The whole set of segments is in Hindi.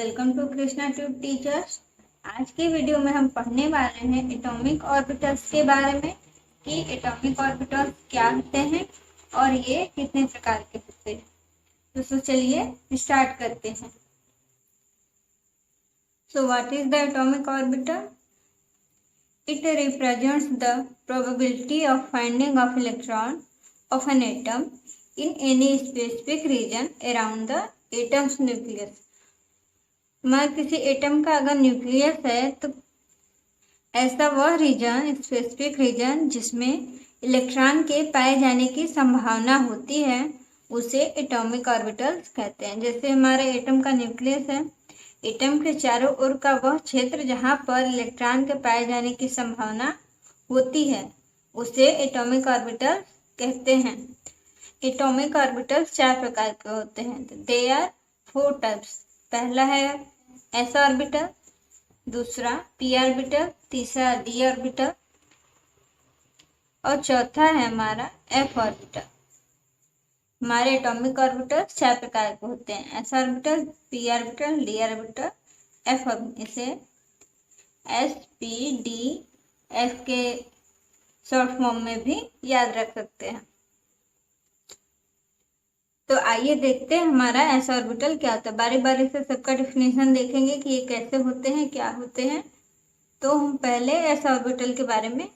Welcome to Krishna tube teachers. आज की वीडियो में हम पढ़ने वाले हैं एटॉमिक ऑर्बिटल्स के बारे में कि एटॉमिक ऑर्बिटल्स क्या होते हैं और ये कितने प्रकार के होते हैं। तो चलिए स्टार्ट करते हैं। So what is the atomic orbital? It represents the probability of finding of electron of an atom in any specific region around the atom's nucleus। हमारे किसी एटम का अगर न्यूक्लियस है तो ऐसा वह रीजन, स्पेसिफिक रीजन जिसमें इलेक्ट्रॉन के पाए जाने की संभावना होती है, उसे एटॉमिक ऑर्बिटल्स कहते हैं। जैसे हमारे एटम का न्यूक्लियस है, एटम के चारों ओर का वह क्षेत्र जहाँ पर इलेक्ट्रॉन के पाए जाने की संभावना होती है, उसे एटॉमिक ऑर्बिटल कहते हैं। एटॉमिक ऑर्बिटल्स 4 प्रकार के होते हैं। They are 4 types. पहला है एस ऑर्बिटल, दूसरा पी ऑर्बिटल, तीसरा डी ऑर्बिटल और चौथा है हमारा एफ ऑर्बिटल। हमारे एटॉमिक ऑर्बिटल 4 प्रकार के होते हैं। S orbital, P orbital, D orbital, F orbital. इसे एस पी डी एफ के शॉर्ट फॉर्म में भी याद रख सकते हैं। तो आइए देखते हैं हमारा एस ऑर्बिटल क्या होता है। बारी बारी से सबका डिफिनेशन देखेंगे कि ये कैसे होते हैं, क्या होते हैं। तो हम पहले एस ऑर्बिटल के बारे में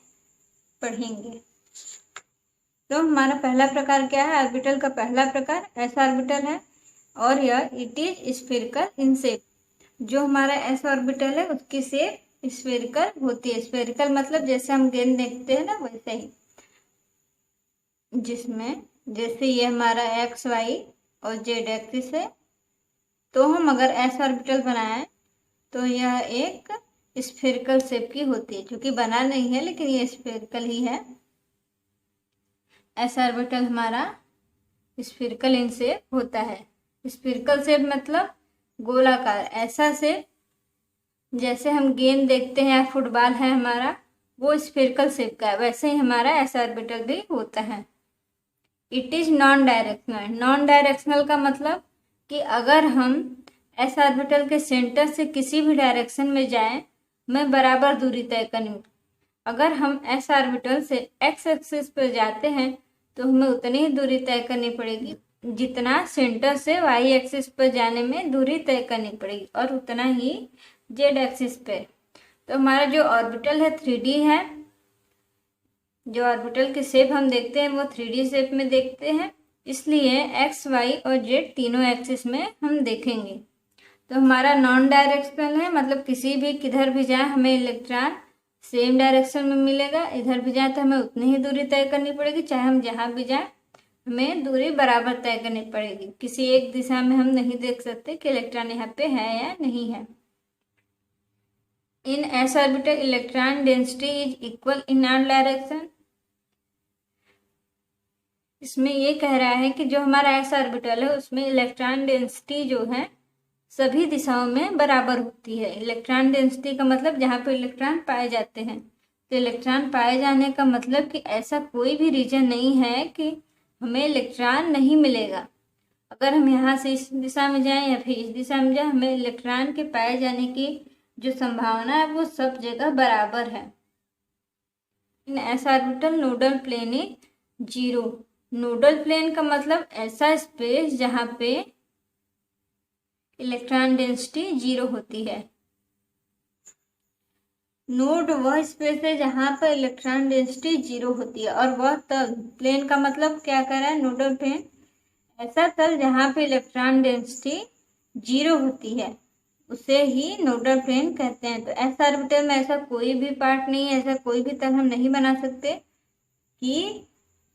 पढ़ेंगे। तो हमारा पहला प्रकार क्या है? ऑर्बिटल का पहला प्रकार एस ऑर्बिटल है और यह it is spherical in shape. जो हमारा एस ऑर्बिटल है उसकी शेप स्फेरिकल होती है। स्फेरिकल मतलब जैसे हम गेंद देखते हैं ना, वैसे ही, जिसमें जैसे ये हमारा एक्स वाई और जेड एक्सिस है। तो हम अगर एस ऑर्बिटल बनाएं तो यह एक स्फेरिकल शेप की होती है, क्योंकि बना नहीं है लेकिन ये स्फेरिकल ही है। एस ऑर्बिटल हमारा स्फेरिकल इन शेप होता है। स्फेरिकल शेप मतलब गोलाकार, ऐसा शेप जैसे हम गेंद देखते हैं या फुटबॉल है हमारा, वो स्फेरिकल शेप का है, वैसे ही हमारा एस ऑर्बिटल भी होता है। It is non directional. Non directional का मतलब कि अगर हम एस ऑर्बिटल के सेंटर से किसी भी डायरेक्शन में जाएं, हमें बराबर दूरी तय करनी। अगर हम एस ऑर्बिटल से एक्स एक्सिस पर जाते हैं तो हमें उतनी ही दूरी तय करनी पड़ेगी जितना सेंटर से वाई एक्सिस पर जाने में दूरी तय करनी पड़ेगी, और उतना ही जेड एक्सिस पे। तो हमारा जो ऑर्बिटल है 3D है। जो ऑर्बिटल की शेप हम देखते हैं वो 3D शेप में देखते हैं, इसलिए एक्स वाई और जेड तीनों एक्सिस में हम देखेंगे। तो हमारा नॉन डायरेक्शनल है, मतलब किसी भी किधर भी जाए हमें इलेक्ट्रॉन सेम डायरेक्शन में मिलेगा। इधर भी जाए तो हमें उतनी ही दूरी तय करनी पड़ेगी, चाहे हम जहाँ भी जाए हमें दूरी बराबर तय करनी पड़ेगी। किसी एक दिशा में हम नहीं देख सकते कि इलेक्ट्रॉन यहाँ पे है या नहीं है। In S orbital electron density is equal in all direction. इसमें ये कह रहा है कि जो हमारा एस ऑर्बिटल है उसमें इलेक्ट्रॉन डेंसिटी जो है सभी दिशाओं में बराबर होती है। इलेक्ट्रॉन डेंसिटी का मतलब जहाँ पे इलेक्ट्रॉन पाए जाते हैं। तो इलेक्ट्रॉन पाए जाने का मतलब कि ऐसा कोई भी रीजन नहीं है कि हमें इलेक्ट्रॉन नहीं मिलेगा। अगर हम यहाँ से इस दिशा में जाएं या फिर इस दिशा में जाएं, हमें इलेक्ट्रॉन के पाए जाने की जो संभावना है वो सब जगह बराबर है। In S orbital nodal plane is 0। Nodal plane का मतलब ऐसा स्पेस जहाँ पे इलेक्ट्रॉन डेंसिटी 0 होती है। नोड वह स्पेस है जहाँ पर इलेक्ट्रॉन डेंसिटी 0 होती है, और वह तल, प्लेन का मतलब क्या कर रहा है? नोडल प्लेन ऐसा तल जहाँ पे इलेक्ट्रॉन डेंसिटी 0 होती है, उसे ही नोडल प्लेन कहते हैं। तो एस ऑर्बिटल में ऐसा कोई भी पार्ट नहीं है, ऐसा कोई भी तल हम नहीं बना सकते कि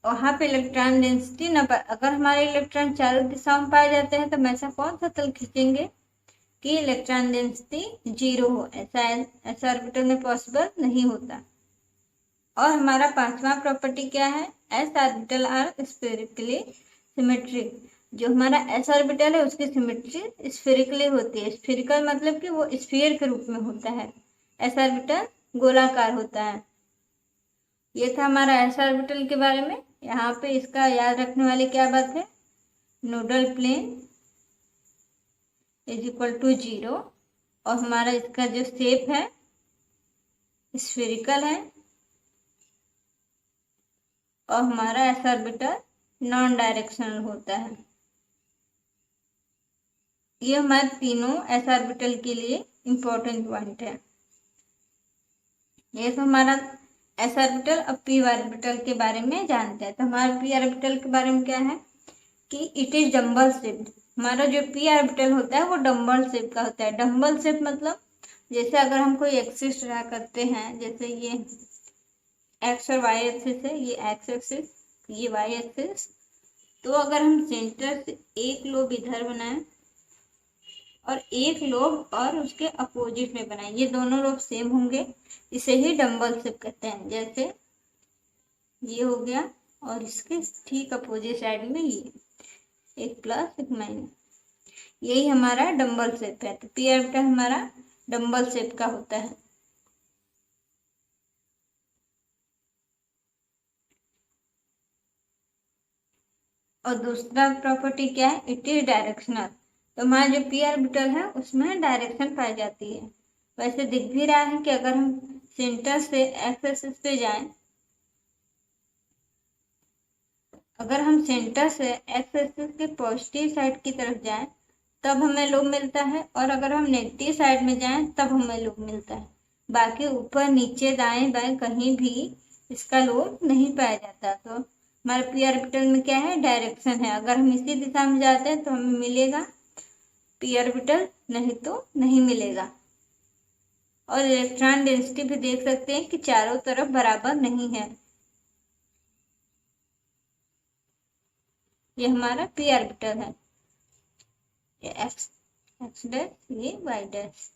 वहाँ पे इलेक्ट्रॉन डेंसिटी न अगर हमारे इलेक्ट्रॉन चारों दिशाओं में पाए जाते हैं तो हम ऐसा कौन सा तल खींचेंगे कि इलेक्ट्रॉन डेंसिटी 0 हो? ऐसा ऑर्बिटल में पॉसिबल नहीं होता। और हमारा 5वां प्रॉपर्टी क्या है? S orbital are spherically symmetric. जो हमारा एस ऑर्बिटल है उसकी सिमेट्री स्फेरिकली होती है। स्फेरिकल मतलब कि वो स्फीयर के रूप में होता है, एस ऑर्बिटल गोलाकार होता है। ये था हमारा एस ऑर्बिटल के बारे में। यहाँ पे इसका याद रखने वाली क्या बात है? Nodal plane is equal to 0 और हमारा इसका जो शेप है स्फेरिकल है और हमारा एस ऑर्बिटल नॉन डायरेक्शनल होता है। ये हमारे तीनों एस ऑर्बिटल के लिए इम्पोर्टेंट पॉइंट है। ये तो हमारा एस ऑर्बिटल। अब पी ऑर्बिटल के बारे में जानते हैं। तो हमारा पी ऑर्बिटल के बारे में क्या है कि इट इज डम्बल शेप्ड। हमारा जो पी ऑर्बिटल होता है वो डम्बल शेप का होता है। डम्बल शेप मतलब जैसे अगर हम कोई एक्सिस ड्रा करते हैं, जैसे ये एक्स और वाई एक्सिस है, ये एक्स एक्सिस, ये वाई एक्सिस, तो अगर हम सेंटर से एक लोब इधर बनाएं और एक लोब और उसके अपोजिट में बनाएं, ये दोनों लोब सेम होंगे, इसे ही डम्बल शेप कहते हैं। जैसे ये हो गया और इसके ठीक अपोजिट साइड में ये एक प्लस एक माइनस, यही हमारा डम्बल शेप है। तो पी ऑर्बिटल हमारा डम्बल शेप का होता है। और दूसरा प्रॉपर्टी क्या है, इट इज डायरेक्शनल। तो हमारा जो पी ऑर्बिटल है उसमें डायरेक्शन पाई जाती है। वैसे दिख भी रहा है कि अगर हम सेंटर से एक्स एक्सिस पे जाएं, अगर हम सेंटर से एक्स एक्सिस के पॉजिटिव साइड की तरफ जाएं तब हमें लोब मिलता है, और अगर हम नेगेटिव साइड में जाएं तब हमें लोब मिलता है। बाकी ऊपर नीचे दाएं बाएं कहीं भी इसका लोब नहीं पाया जाता। तो हमारे पी ऑर्बिटल में क्या है, डायरेक्शन है। अगर हम इसी दिशा में जाते हैं तो हमें मिलेगा पी ऑर्बिटल, नहीं तो नहीं मिलेगा। और इलेक्ट्रॉन डेंसिटी भी देख सकते हैं कि चारों तरफ बराबर नहीं है। ये हमारा पी ऑर्बिटल है, ये एक्स डैश, ये वाई डैश।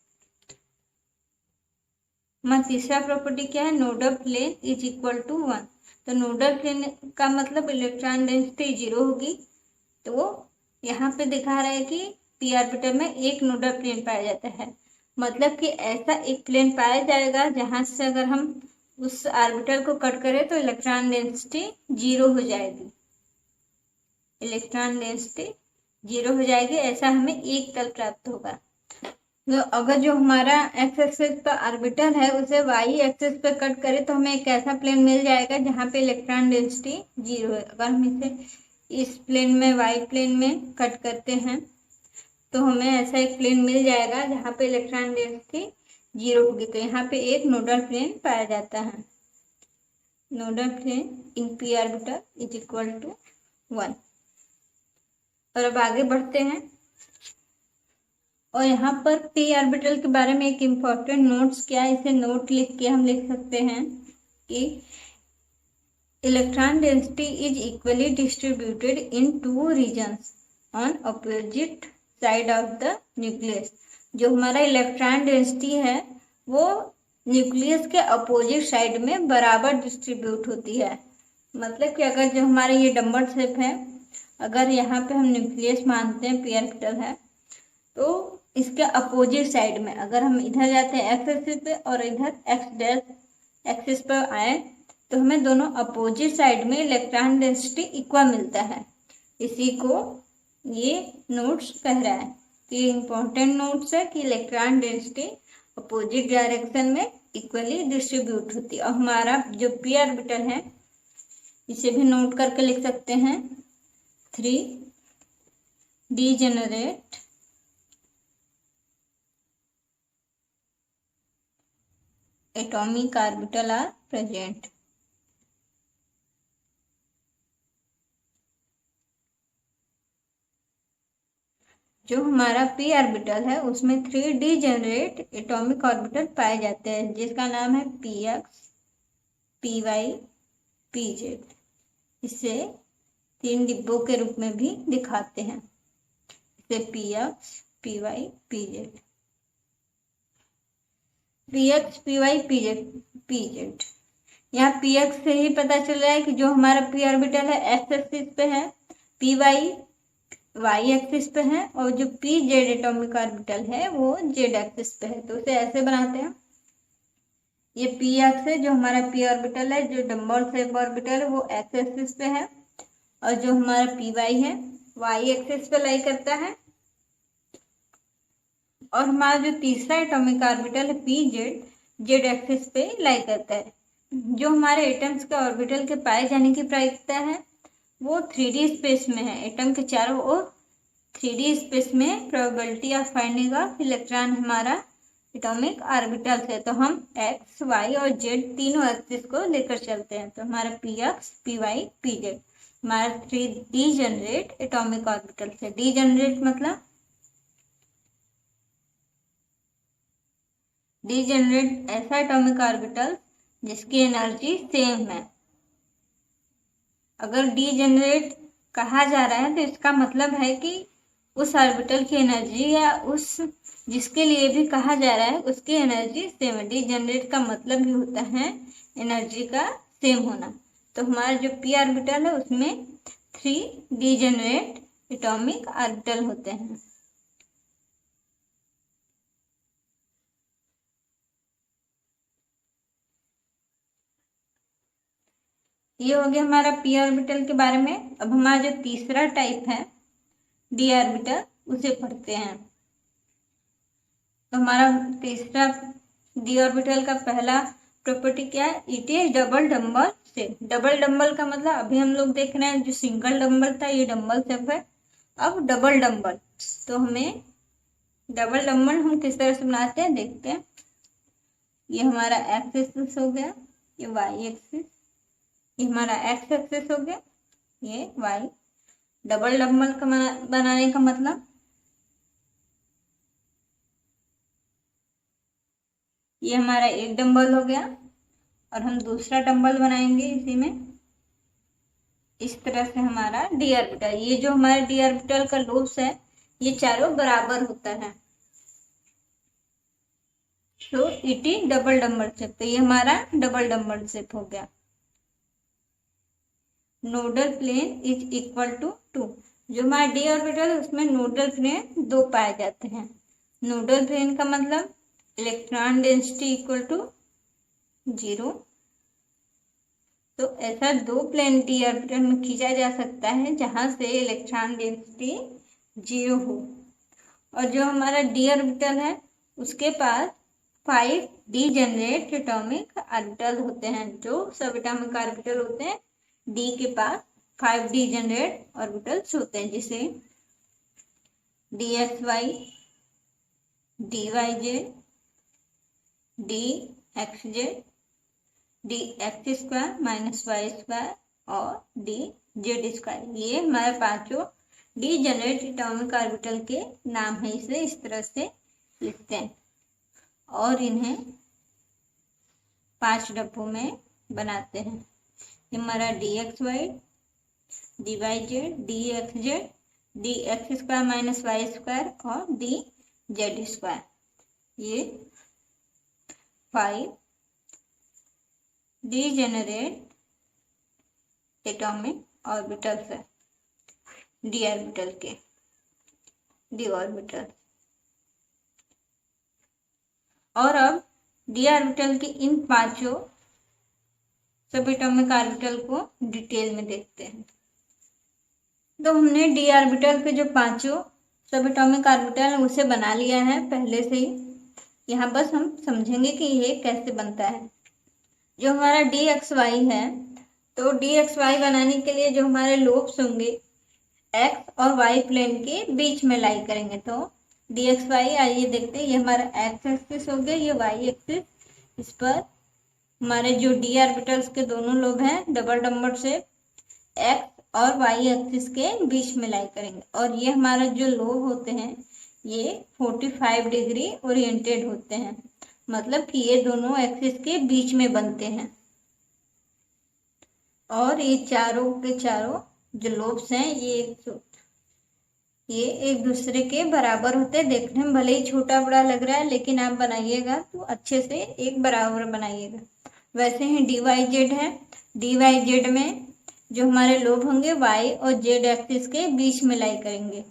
हमारा तीसरा प्रॉपर्टी क्या है, nodal plane is equal to 1। तो नोडल प्लेन का मतलब इलेक्ट्रॉन डेंसिटी 0 होगी। तो यहाँ पे दिखा रहा है कि पी ऑर्बिटल में एक नोडल प्लेन पाया जाता है। मतलब कि ऐसा एक प्लेन पाया जाएगा जहां से अगर हम उस ऑर्बिटल को कट करें तो इलेक्ट्रॉन डेंसिटी 0 हो जाएगी। इलेक्ट्रॉन डेंसिटी 0 हो जाएगी, ऐसा हमें एक तल प्राप्त होगा। तो अगर जो हमारा एक्स एक्सिस पर ऑर्बिटल है उसे वाई एक्सिस पर कट करें तो हमें एक ऐसा प्लेन मिल जाएगा जहाँ पे इलेक्ट्रॉन डेंसिटी 0 है। अगर हम इसे इस प्लेन में वाई प्लेन में कट करते हैं तो हमें ऐसा एक प्लेन मिल जाएगा जहाँ पे इलेक्ट्रॉन डेंसिटी 0 होगी। तो यहाँ पे एक नोडल प्लेन पाया जाता है। Nodal plane in P orbital is equal to 1। और अब आगे बढ़ते हैं और यहाँ पर पी ऑर्बिटल के बारे में एक इम्पॉर्टेंट नोट्स क्या है, इसे नोट लिख के हम लिख सकते हैं कि electron density is equally distributed in 2 regions on opposite side of the nucleus. जो हमारा इलेक्ट्रॉन डेंसिटी है वो न्यूक्लियस के अपोजिट साइड में बराबर डिस्ट्रीब्यूट होती है। मतलब कि अगर जो हमारा ये डम्बल शेप है, अगर यहाँ पे हम न्यूक्लियस मानते हैं पी ऑर्बिटल है, तो इसके अपोजिट साइड में अगर हम इधर जाते हैं एक्स एक्सिस पे और इधर एक्स डैश एक्सिस पर आए तो हमें दोनों अपोजिट साइड में इलेक्ट्रॉन डेंसिटी इक्वल मिलता है। इसी को ये नोट्स कह रहा है कि इम्पोर्टेंट नोट्स है कि इलेक्ट्रॉन डेंसिटी अपोजिट डायरेक्शन में इक्वली डिस्ट्रीब्यूट होती है। और हमारा जो पी ऑर्बिटल है इसे भी नोट करके लिख सकते हैं, 3 degenerate atomic orbital are present। जो हमारा पी ऑर्बिटल है उसमें 3 डीजेनरेट एटॉमिक ऑर्बिटल पाए जाते हैं, जिसका नाम है P X, P Y, P Z. इसे 3 डिब्बों के रूप में भी दिखाते हैं, इसे P X, P Y, P Z. P X, P Y, P Z. यहाँ पी एक्स से ही पता चल रहा है कि जो हमारा पी ऑर्बिटल है एक्स एक्सिस पे है, पी वाई वाई एक्सिस पे है, और जो पी जेड एटॉमिक ऑर्बिटल है वो जेड एक्सिस पे है। तो उसे ऐसे बनाते हैं, ये पी एक्स है जो हमारा पी ऑर्बिटल है, जो डम्बल शेप ऑर्बिटल है वो एक्स एक्सिस पे है, और जो हमारा पी वाई है वाई एक्सिस पे लाई करता है, और हमारा जो तीसरा एटॉमिक ऑर्बिटल है पी जेड, जेड एक्सिस पे लाई करता है। जो हमारे एटम्स के ऑर्बिटल के पाए जाने की प्रायिकता है वो 3D स्पेस में है। एटम के चारों ओर 3D स्पेस में probability of finding of electron हमारा एटॉमिक ऑर्बिटल है। तो हम एक्स, वाई और जेड तीनों एक्सिस को लेकर चलते हैं। तो हमारा P X, P Y, P Z हमारा 3D जनरेट एटॉमिक ऑर्बिटल है। डी जनरेट मतलब डी जनरेट ऐसा एटॉमिक ऑर्बिटल जिसकी एनर्जी सेम है। अगर डी जनरेट कहा जा रहा है तो इसका मतलब है कि उस ऑर्बिटल की एनर्जी या उस जिसके लिए भी कहा जा रहा है उसकी एनर्जी सेम है। डी जनरेट का मतलब भी होता है एनर्जी का सेम होना। तो हमारा जो पी ऑर्बिटल है उसमें 3 डी जनरेट एटॉमिक ऑर्बिटल होते हैं। ये हो गया हमारा पी ऑर्बिटल के बारे में। अब हमारा जो तीसरा टाइप है डी ऑर्बिटल उसे पढ़ते हैं। तो हमारा तीसरा डी ऑर्बिटल का पहला प्रॉपर्टी क्या है? It is double dumbbell shape. Double dumbbell का मतलब अभी हम लोग देख रहे हैं जो सिंगल डंबल था ये डंबल शेप है, अब डबल डंबल। तो हमें डबल डंबल हम किस तरह से बनाते हैं देखते हैं। ये हमारा एक्स एक्सिस हो गया, ये वाई एक्सिस, ये हमारा एक्स एक्सिस हो गया, ये वाई। डबल डंबल का बनाने का मतलब ये हमारा एक डंबल हो गया और हम दूसरा डंबल बनाएंगे इसी में। इस तरह से हमारा डी ऑर्बिटल, ये जो हमारे डी ऑर्बिटल का लोब्स है ये चारों बराबर होता है। तो it is double dumbbell shape. तो ये हमारा डबल डंबल शेप हो गया। Nodal plane is equal to 2। जो हमारा डी ऑर्बिटल है उसमें नोडल प्लेन 2 पाए जाते हैं। नोडल प्लेन का मतलब इलेक्ट्रॉन डेंसिटी इक्वल टू 0। तो ऐसा 2 प्लेन डी ऑर्बिटल में खींचा जा सकता है जहां से इलेक्ट्रॉन डेंसिटी 0 हो। और जो हमारा डी ऑर्बिटल है उसके पास 5 डी जनरेट एटॉमिक ऑर्बिटल होते हैं। जो सब एटॉमिक ऑर्बिटल होते हैं डी के पास 5 डी जनरेट ऑर्बिटल्स होते हैं, जिसे D X Y, D Y Z, D X Z, D X square minus Y square और डी जेड स्क्वायर। ये हमारे पांचों डी जनरेट एटॉमिक ऑर्बिटल के नाम है। इसे इस तरह से लिखते हैं और इन्हें 5 डब्बों में बनाते हैं। ये हमारा D X Y, D Y Z, D X Z, D X square minus Y square और डी जेड स्क्वायर। ये 5 डी जनरेट एटॉमिक ऑर्बिटल्स है डी ऑर्बिटल के, डी ऑर्बिटल। और अब डी ऑर्बिटल के इन पांचों सब एटॉमिक ऑर्बिटल को डिटेल में देखते हैं। तो हमने डी ऑर्बिटल के जो पांचों सब एटॉमिक ऑर्बिटल है उसे बना लिया है पहले से ही। यहाँ बस हम समझेंगे कि ये कैसे बनता है। जो हमारा डी एक्स वाई है, तो डी एक्स वाई बनाने के लिए जो हमारे लोब्स होंगे एक्स और वाई प्लेन के बीच में लाई करेंगे। तो डी एक्स वाई आइए देखते हैं। ये हमारा एक्स एक्सिस हो गया, ये वाई एक्सिस। इस पर हमारे जो डी ऑर्बिटल्स के दोनों लोब हैं डबल डंबल से एक्स और वाई एक्सिस के बीच में लाई करेंगे। और ये हमारा जो लोब होते हैं ये 45 डिग्री ओरिएंटेड होते हैं, मतलब कि ये दोनों एक्सिस के बीच में बनते हैं। और ये चारों के चारों जो लोब्स हैं ये एक दूसरे के बराबर होते हैं। देखने में भले ही छोटा बड़ा लग रहा है लेकिन आप बनाइएगा तो अच्छे से एक बराबर बनाइएगा। वैसे ही डी वाई जेड है। डी वाई जेड में जो हमारे लोब होंगे वाई और जेड एक्सिस के बीच में लाई करेंगे।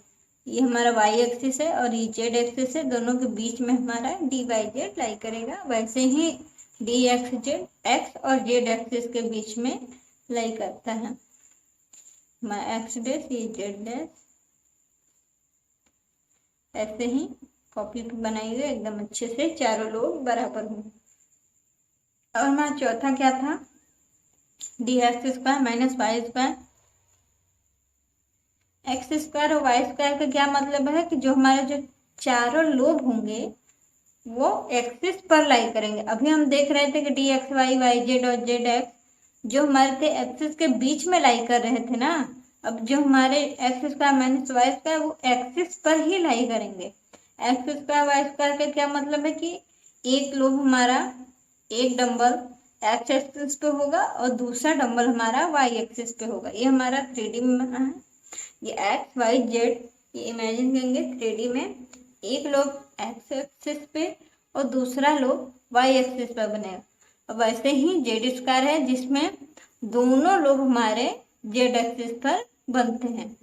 ये हमारा वाई एक्सिस है और ये जेड एक्सिस है, दोनों के बीच में हमारा डी वाई जेड लाई करेगा। वैसे ही डी एक्स जेड एक्स और जेड एक्सिस के बीच में लाई करता है। हमारा एक्स डैश, ये जेड डैश, ऐसे ही कॉपी पे बनाई हुई एकदम अच्छे से, चारों लोग बराबर हों। और हमारा चौथा क्या था, D X square minus Y square. X square और वाई स्क्वायर का क्या मतलब है कि जो हमारे जो चारों लोग होंगे वो एक्सिस पर लाई करेंगे। अभी हम देख रहे थे कि D X Y, Y Z और जेड एक्स जो हमारे थे एक्सिस के बीच में लाई कर रहे थे ना। अब जो हमारे X square minus Y square वो एक्सिस पर ही लाई करेंगे। एक्स स्क्वायर वाई स्क्वायर का क्या मतलब है कि एक लोग हमारा, एक डंबल एक्स एक्सिस पे होगा और दूसरा डंबल हमारा वाई एक्सिस पे होगा। ये हमारा 3D में बना है। ये एक्स वाई जेड ये इमेजिन करेंगे 3D में, एक लोग एक्स एक्सिस पे और दूसरा लोग वाई एक्सिस पर बनेगा। और वैसे ही जेड स्क्वायर है जिसमें दोनों लोग हमारे जेड एक्सिस पर बनते हैं।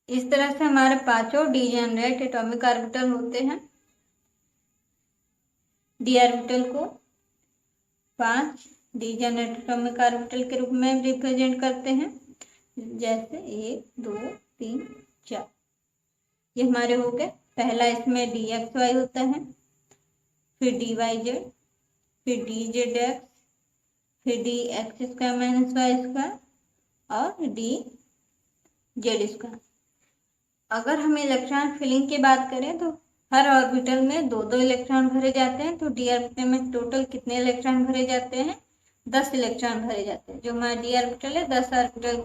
इस तरह से हमारे पांचों डीजेनरेट एटॉमिक ऑर्बिटल होते हैं। डी ऑर्बिटल को 5 डीजेनरेट एटॉमिक ऑर्बिटल के रूप में रिप्रेजेंट करते हैं, जैसे 1 2 3 4। ये हमारे हो गए। पहला इसमें डी एक्स वाई होता है, फिर डी वाई जेड, फिर डी जेड एक्स, फिर D X square minus Y square और डी जेड स्क्वायर। अगर हम इलेक्ट्रॉन फिलिंग की बात करें तो हर ऑर्बिटल में 2-2 इलेक्ट्रॉन भरे जाते हैं। तो डी ऑर्बिटल में टोटल कितने इलेक्ट्रॉन भरे जाते हैं, 10 इलेक्ट्रॉन भरे जाते हैं। जो हमारा डी ऑर्बिटल है 10 ऑर्बिटल,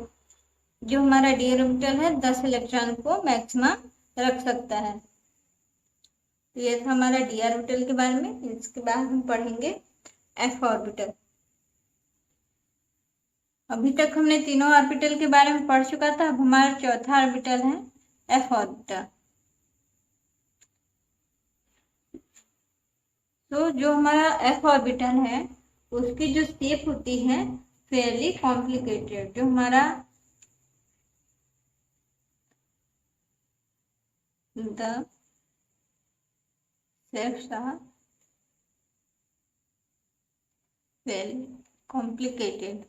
जो हमारा डी ऑर्बिटल है 10 इलेक्ट्रॉन को मैक्सिमम रख सकता है। तो ये था हमारा डी ऑर्बिटल के बारे में। इसके बाद हम पढ़ेंगे एफ ऑर्बिटल। अभी तक हमने तीनों ऑर्बिटल के बारे में पढ़ चुका था। अब हमारा चौथा ऑर्बिटल है एफ ऑर्बिटल। तो जो हमारा एफ ऑर्बिटल है उसकी जो शेप होती है फेयरली कॉम्प्लिकेटेड। जो हमारा the shapes are very complicated.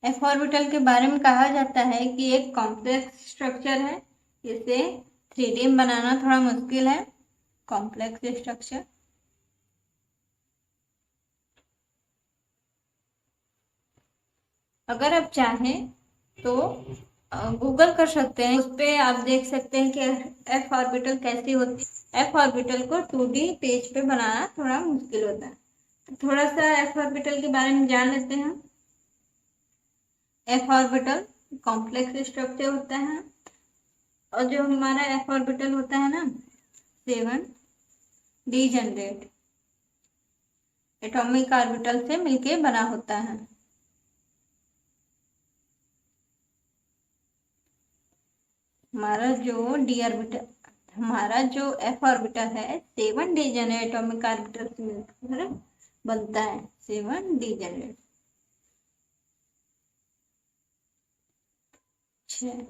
F orbital के बारे में कहा जाता है कि एक कॉम्प्लेक्स स्ट्रक्चर है, इसे 3D में बनाना थोड़ा मुश्किल है। कॉम्प्लेक्स स्ट्रक्चर अगर आप चाहें तो गूगल कर सकते हैं, उस पर आप देख सकते हैं कि एफ ऑर्बिटल कैसी होती है। एफ ऑर्बिटल को 2D पेज पे बनाना थोड़ा मुश्किल होता है। तो थोड़ा सा एफ ऑर्बिटल के बारे में जान लेते हैं। एफ ऑर्बिटल कॉम्प्लेक्स स्ट्रक्चर होता है और जो हमारा एफ ऑर्बिटल होता है ना 7 डीजेनरेट एटॉमिक ऑर्बिटल से मिलके बना होता है। हमारा जो डी ऑर्बिटल, हमारा जो एफ ऑर्बिटल है 7 डीजेनरेट एटॉमिक ऑर्बिटल से मिलकर बनता है। 7 डीजेनरेट 6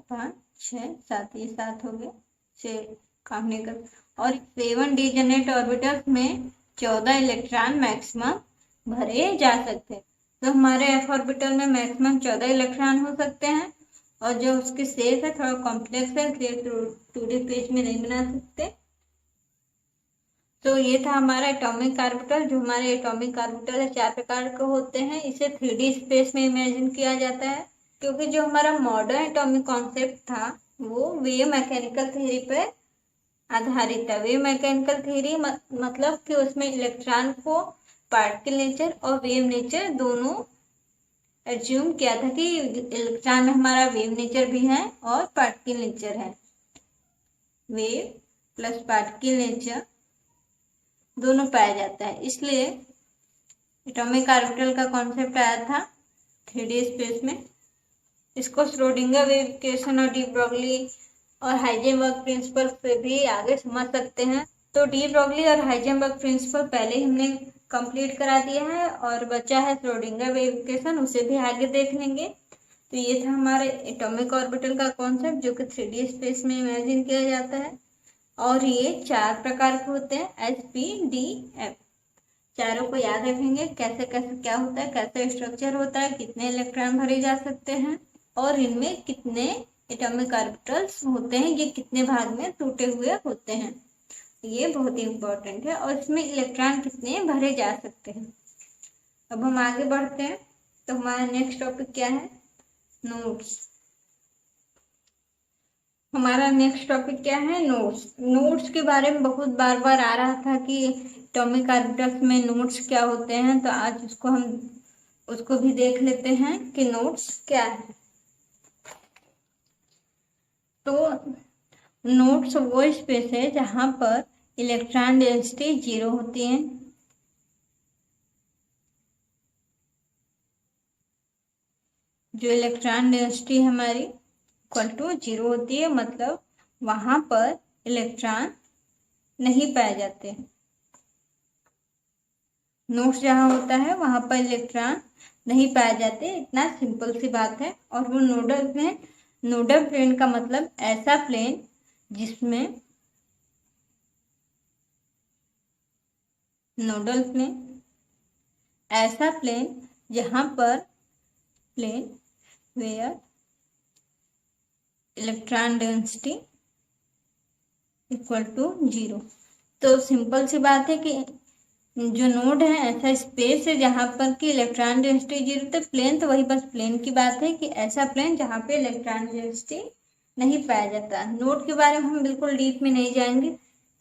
5 6 7, ये 7 हो गया, 6 काटने का। और 7 डीजेनरेट ऑर्बिटल्स में 14 इलेक्ट्रॉन मैक्सिमम भरे जा सकते हैं। तो हमारे एफ ऑर्बिटल में मैक्सिमम 14 इलेक्ट्रॉन हो सकते हैं। और जो उसकी शेप है थोड़ा कॉम्प्लेक्स है, इसलिए 2D पेज में नहीं बना सकते। तो ये था हमारा एटॉमिक ऑर्बिटल। जो हमारे एटॉमिक ऑर्बिटल है 4 प्रकार के होते हैं। इसे 3D स्पेस में इमेजिन किया जाता है, क्योंकि जो हमारा मॉडर्न एटॉमिक कॉन्सेप्ट था वो वेव मैकेनिकल थ्योरी पर आधारित था। वेव मैकेनिकल थ्योरी मतलब कि उसमें इलेक्ट्रॉन को पार्टिकल नेचर और वेव नेचर दोनों एज्यूम किया था कि इलेक्ट्रॉन में हमारा वेव नेचर भी है और पार्टिकल नेचर है। वेव प्लस पार्टिकल नेचर दोनों पाया जाता है, इसलिए एटॉमिक ऑर्बिटल का कॉन्सेप्ट आया था 3D स्पेस में। इसको श्रोडिंगर वेव इक्वेशन और डी ब्रोगली और हाइजेनबर्ग प्रिंसिपल से भी आगे समझ सकते हैं। तो डी ब्रोगली और हाइजेनबर्ग प्रिंसिपल पहले ही हमने कंप्लीट करा दिया है और बचा है श्रोडिंगर वेव इक्वेशन, उसे भी आगे देख लेंगे। तो ये था हमारे एटॉमिक ऑर्बिटल का कॉन्सेप्ट जो कि 3D स्पेस में इमेजिन किया जाता है। और ये 4 प्रकार के होते हैं, एस पी डी एफ। चारों को याद रखेंगे, कैसे कैसे क्या होता है, कैसे स्ट्रक्चर होता है, कितने इलेक्ट्रॉन भरे जा सकते हैं और इनमें कितने एटॉमिक ऑर्बिटल्स होते हैं, ये कितने भाग में टूटे हुए होते हैं, ये बहुत ही इंपॉर्टेंट है। और इसमें इलेक्ट्रॉन कितने भरे जा सकते हैं। अब हम आगे बढ़ते हैं, तो हमारा नेक्स्ट टॉपिक क्या है, नोड्स। हमारा नेक्स्ट टॉपिक क्या है, नोड्स। नोड्स के बारे में बहुत बार बार आ रहा था कि एटॉमिक ऑर्बिटल्स में नोड्स क्या होते हैं, तो आज उसको भी देख लेते हैं कि नोड्स क्या है। तो नोड्स वो स्पेस है जहां पर इलेक्ट्रॉन डेंसिटी 0 होती है। जो इलेक्ट्रॉन डेंसिटी हमारी इक्वल टू 0 होती है, मतलब वहां पर इलेक्ट्रॉन नहीं पाए जाते। नोड्स जहाँ होता है वहां पर इलेक्ट्रॉन नहीं पाए जाते, इतना सिंपल सी बात है। और वो नोडल प्लेन का मतलब ऐसा प्लेन जिसमें नोडल प्लेन ऐसा प्लेन जहां पर plane where electron density equal to 0। तो सिंपल सी बात है कि जो नोड है ऐसा स्पेस है जहां पर कि इलेक्ट्रॉन डेंसिटी 0, तो प्लेन तो वही बस प्लेन की बात है कि ऐसा प्लेन जहां पे इलेक्ट्रॉन डेंसिटी नहीं पाया जाता। नोड के बारे में हम बिल्कुल डीप में नहीं जाएंगे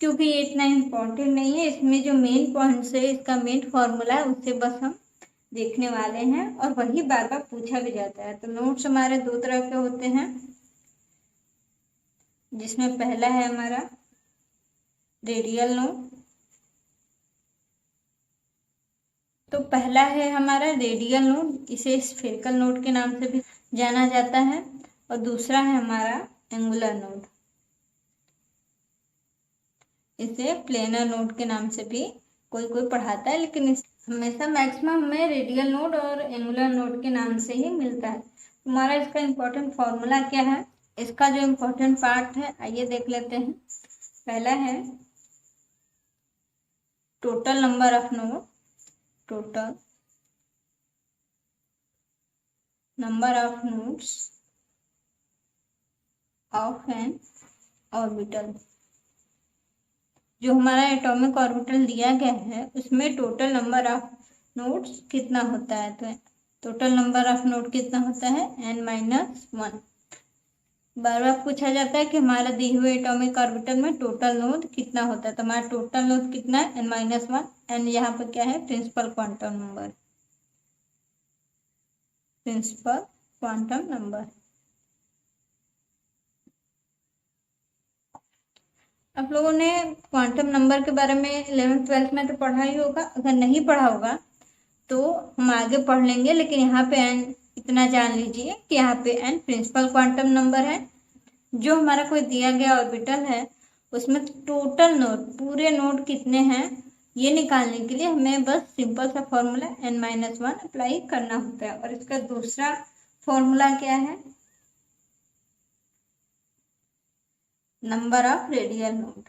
क्योंकि ये इतना इम्पोर्टेंट नहीं है। इसमें जो मेन पॉइंट्स है, इसका मेन फॉर्मूला है, उससे बस हम देखने वाले हैं और वही बार बार पूछा भी जाता है। तो नोड्स हमारे दो तरह के होते हैं, जिसमें पहला है हमारा रेडियल नोड। तो पहला है हमारा रेडियल नोड, इसे स्फेरिकल नोड के नाम से भी जाना जाता है। और दूसरा है हमारा एंगुलर नोड, इसे प्लेनर नोड के नाम से भी कोई कोई पढ़ाता है, लेकिन हमेशा मैक्सिमम में रेडियल नोड और एंगुलर नोड के नाम से ही मिलता है। हमारा इसका इम्पोर्टेंट फॉर्मूला क्या है, इसका जो इम्पोर्टेंट पार्ट है आइए देख लेते हैं। पहला है total number of node, total number of nodes of N orbital. जो हमारा एटॉमिक ऑर्बिटल दिया गया है उसमें टोटल नंबर ऑफ नोड्स कितना होता है, तो टोटल नंबर ऑफ नोड कितना होता है, n-1। बार बार पूछा जाता है कि हमारा दिए हुए एटॉमिक ऑर्बिटल में टोटल नोड कितना होता है, तो हमारा टोटल नोड कितना है, n-1। एन यहाँ पर क्या है, principal quantum number, principal quantum number. आप लोगों ने क्वांटम नंबर के बारे में 11th-12th में तो पढ़ा ही होगा, अगर नहीं पढ़ा होगा तो हम आगे पढ़ लेंगे, लेकिन यहाँ पे n इतना जान लीजिए कि यहाँ पे n प्रिंसिपल क्वांटम नंबर है। जो हमारा कोई दिया गया ऑर्बिटल है उसमें टोटल नोड, पूरे नोड कितने हैं, ये निकालने के लिए हमें बस सिंपल सा फॉर्मूला n-1 अप्लाई करना होता है। और इसका दूसरा फॉर्मूला क्या है, नंबर ऑफ रेडियल नोड।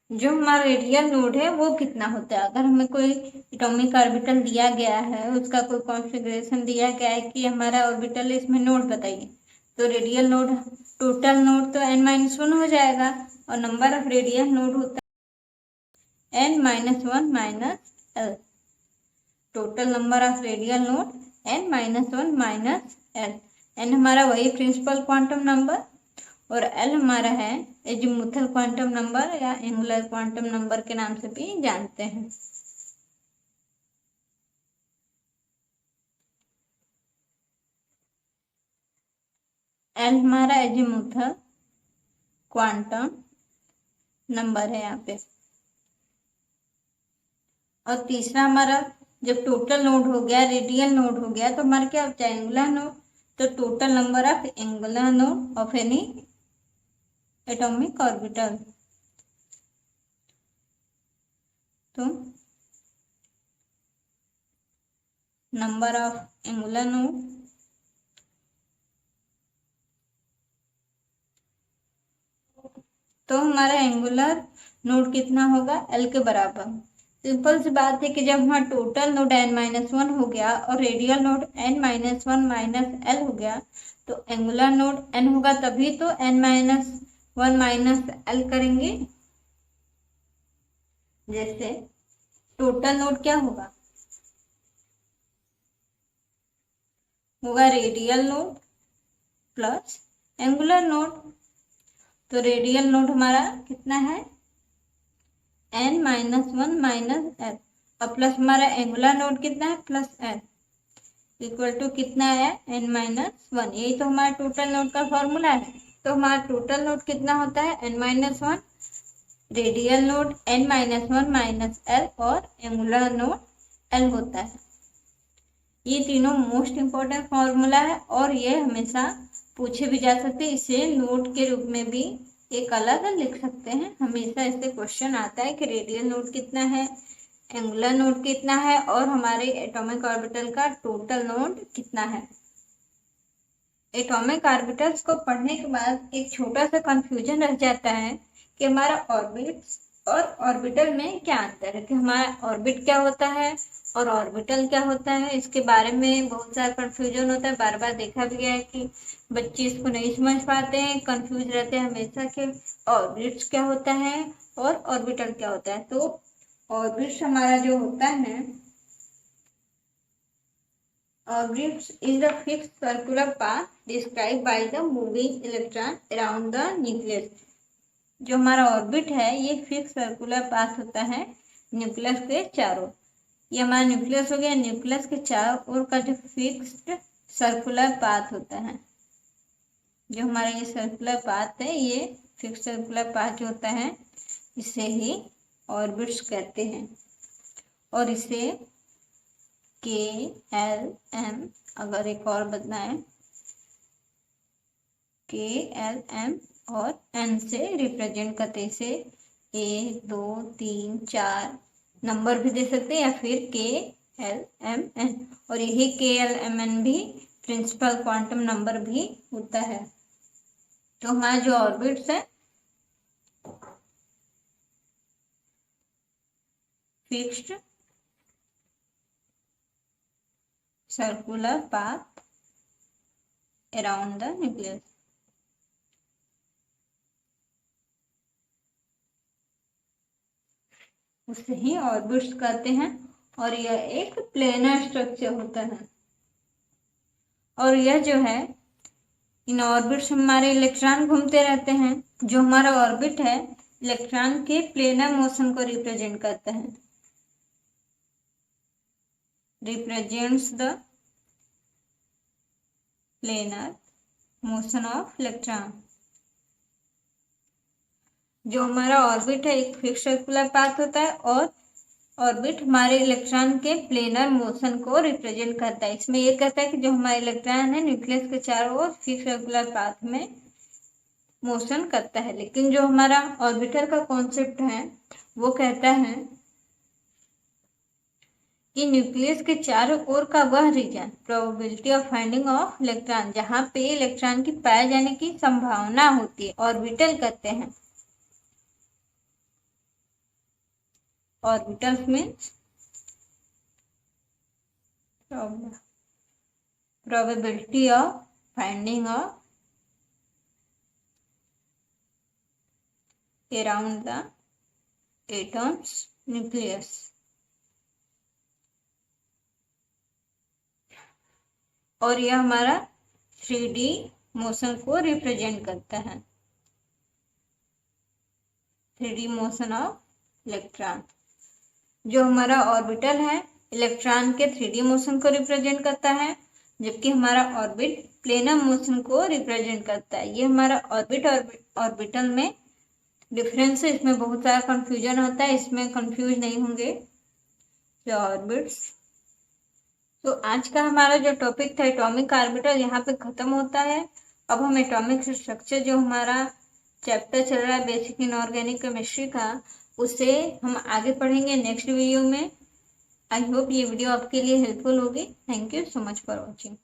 जो हमारा रेडियल नोड है वो कितना होता है, अगर हमें कोई एटॉमिक ऑर्बिटल दिया गया है, उसका कोई कॉन्फ़िगरेशन दिया गया है कि हमारा ऑर्बिटल इसमें नोड बताइए, तो रेडियल नोड, टोटल नोड तो n-1 हो जाएगा और नंबर ऑफ रेडियल नोड होता है n-1 minus l। Total number of radial node n-1 minus l। n हमारा वही प्रिंसिपल क्वांटम नंबर और l हमारा है एजीमुथल क्वांटम नंबर या एंगुलर क्वांटम नंबर के नाम से भी जानते हैं। l हमारा एजीमुथल क्वांटम नंबर है यहाँ पे। और तीसरा हमारा जब टोटल नोड हो गया, रेडियल नोड हो गया, तो हमारा क्या होता है, एंगुलर नोड। तो total number of angular node of any atomic orbital, तो नंबर ऑफ एंगुलर नोड तो हमारा एंगुलर नोड कितना होगा, एल के बराबर। सिंपल सी बात है कि जब हमारा टोटल नोड n-1 हो गया और radial node n-1 minus L हो गया, तो एंगुलर नोड n होगा, तभी तो n-1 माइनस एल करेंगे। जैसे टोटल नोड क्या होगा, होगा radial node plus angular node. तो रेडियल नोड हमारा कितना है, n-1 माइनस एल, और प्लस हमारा एंगुलर नोड कितना है, प्लस एल, इक्वल टू कितना है, n-1। यही तो हमारा टोटल नोड का फॉर्मूला है। तो हमारा टोटल नोड कितना होता है, n-1, radial node n-1 minus L, और एंगुलर नोड एल होता है। ये तीनों मोस्ट इंपॉर्टेंट फॉर्मूला है और ये हमेशा पूछे भी जा सकते हैं। इसे नोट के रूप में भी एक अलग लिख सकते हैं। हमेशा इससे क्वेश्चन आता है कि रेडियल नोड कितना है, एंगुलर नोड कितना है, और हमारे एटॉमिक ऑर्बिटल का टोटल नोड कितना है। एटॉमिक ऑर्बिटल्स को पढ़ने के बाद एक छोटा सा कंफ्यूजन रह जाता है कि हमारा ऑर्बिट्स और ऑर्बिटल में क्या अंतर है, कि हमारा ऑर्बिट क्या होता है और ऑर्बिटल क्या होता है। इसके बारे में बहुत सारा कंफ्यूजन होता है। बार बार देखा भी गया है कि बच्चे इसको नहीं समझ पाते हैं, कंफ्यूज रहते हैं हमेशा कि ऑर्बिट्स क्या होता है और ऑर्बिटल क्या होता है। तो ऑर्बिट्स हमारा जो होता है, orbits is the fixed circular path described by the moving electron around the nucleus। जो हमारा ऑर्बिट है ये फिक्स सर्कुलर पाथ होता है न्यूक्लियस के चारों। ये हमारा न्यूक्लियस हो गया, न्यूक्लियस के चारों ओर का जो फिक्स्ड सर्कुलर पाथ होता है, जो हमारा ये सर्कुलर पाथ है, ये फिक्स सर्कुलर पाथ जो होता है इसे ही ऑर्बिट्स कहते हैं। और इसे KLM, अगर एक और बताएं, KLM और N से रिप्रेजेंट करते, इसे 1 2 3 4 नंबर भी दे सकते हैं, या फिर KLMN। और यही KLMN भी प्रिंसिपल क्वांटम नंबर भी होता है। तो हमारा जो ऑर्बिट्स है fixed circular path around the nucleus. उसे ही ऑर्बिट्स कहते हैं। और यह एक प्लेनर स्ट्रक्चर होता है। और यह जो है, इन ऑर्बिट्स में हमारे इलेक्ट्रॉन घूमते रहते हैं। जो हमारा ऑर्बिट है इलेक्ट्रॉन के प्लेनर मोशन को रिप्रेजेंट करता है, represents the planar motion of electron. जो हमारा ऑर्बिट है एक फिक्स सर्कुलर पाथ होता है, और ऑर्बिट हमारे इलेक्ट्रॉन के प्लेनर मोशन को रिप्रेजेंट करता है। इसमें ये कहता है कि जो हमारा इलेक्ट्रॉन है न्यूक्लियस के चारों ओर फिक्स सर्कुलर पाथ में मोशन करता है। लेकिन जो हमारा ऑर्बिटर का कॉन्सेप्ट है वो कहता है कि न्यूक्लियस के चारों ओर का वह region, probability of finding of electron, जहां पे इलेक्ट्रॉन की पाए जाने की संभावना होती है, ऑर्बिटल कहते हैं। Orbitals means probability of finding of around the atom's nucleus। और यह हमारा 3D मोशन को रिप्रेजेंट करता है, 3D मोशन ऑफ इलेक्ट्रॉन। जो हमारा ऑर्बिटल है इलेक्ट्रॉन के 3D मोशन को रिप्रेजेंट करता है, जबकि हमारा ऑर्बिट प्लेनर मोशन को रिप्रेजेंट करता है। ये हमारा ऑर्बिट और ऑर्बिटल में डिफरेंस है। इसमें बहुत सारा कंफ्यूजन होता है, इसमें कंफ्यूज नहीं होंगे जो ऑर्बिट्स। तो आज का हमारा जो टॉपिक था एटॉमिक ऑर्बिटल यहाँ पे खत्म होता है। अब हम एटॉमिक स्ट्रक्चर जो हमारा चैप्टर चल रहा है बेसिक इनऑर्गेनिक केमिस्ट्री का, उसे हम आगे पढ़ेंगे नेक्स्ट वीडियो में। आई होप ये वीडियो आपके लिए हेल्पफुल होगी। Thank you so much for watching.